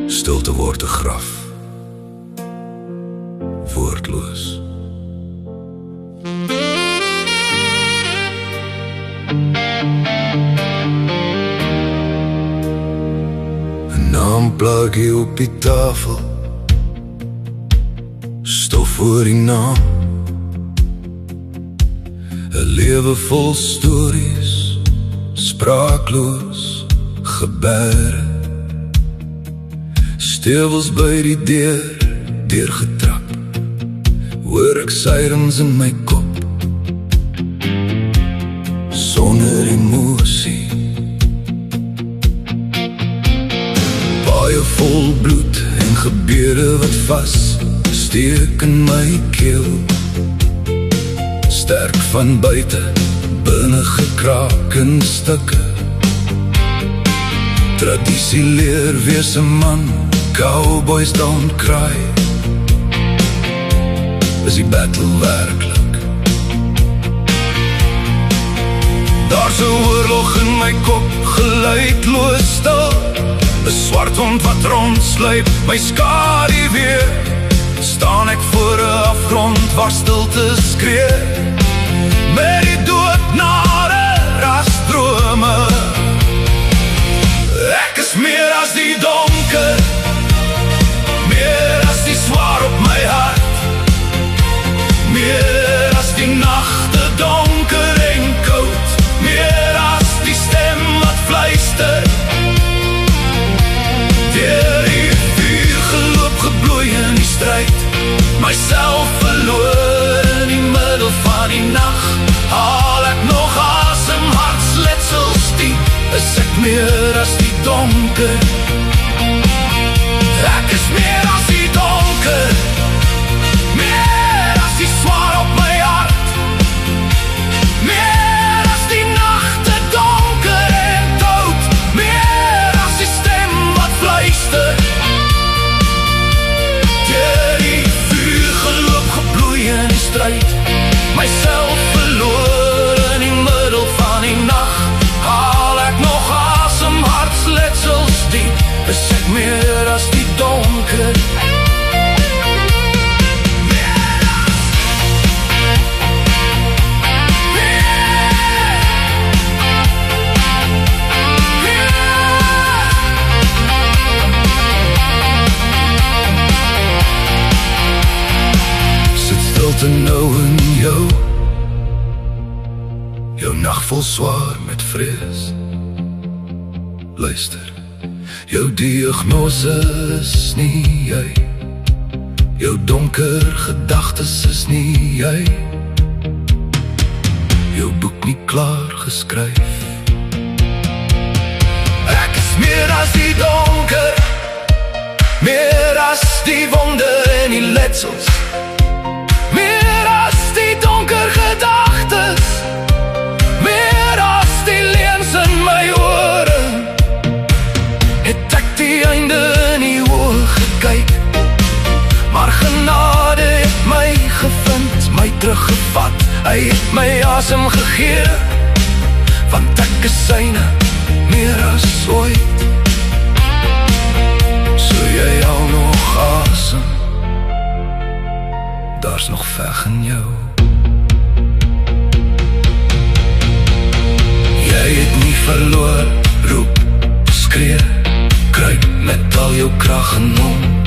Stilte word 'n graf, woordloos. 'n naamplakkie op die tafel, stof voor die naam. 'n lewe vol stories, spraakloos gebere. Stewels by die deur, deurgetrap, hoor ek sirens in my kop. Sonder emosie, baie vol bloed en gebeure wat vas steek in my keel. Sterk van buite, binne gekraak in stukke. Tradisie leer wees 'n man, cowboys don't cry. Is die battle werklik? Daar's 'n oorlog in my kop, geluidloos stil. 'n swart hond wat rondsluip, my skadu weer. Staan ek voor 'n afgrond waar stilte skree. Met die dood nare rasdrome. Ek is meer as die donker, meer as die swaar op my hart, meer as die nagte donker en koud, meer as die stem wat fluister. Deur die vuur geloop, gebloei in die stryd, myself verloor in die middel van die nag. Haal ek nog asem, hartsletsels diep, is ek meer as die donker. Ek is meer as die donker, meer as die swaar op my hart, meer as die nagte donker en koud, meer as die stem wat fluister. Deur die vuur geloop, gebloei in die stryd, myself verloor in die middel van die nag. Haal ek nog asem, hartsletsels diep, is ek meer as die donker. Sit stilte nou in jou nag vol swaar met vrees. Luister, jou diagnose is nie jy, jou donker gedagtes is nie jy, jou boek nie klaar geskryf. Ek is meer as die donker, meer as die wonde en die letsels, meer as die donker gedagtes, meer as die leuns in my ore. Het ek die einde in die oë gekyk, maar genade het my gevind, my teruggevat. Hy het my asem gegee, want ek is syne, meer as ooit. So jy hou nog asem, daar's nog veg in jou. Jy het nie verloor, roep, skree, kruip met al jou krag en hom.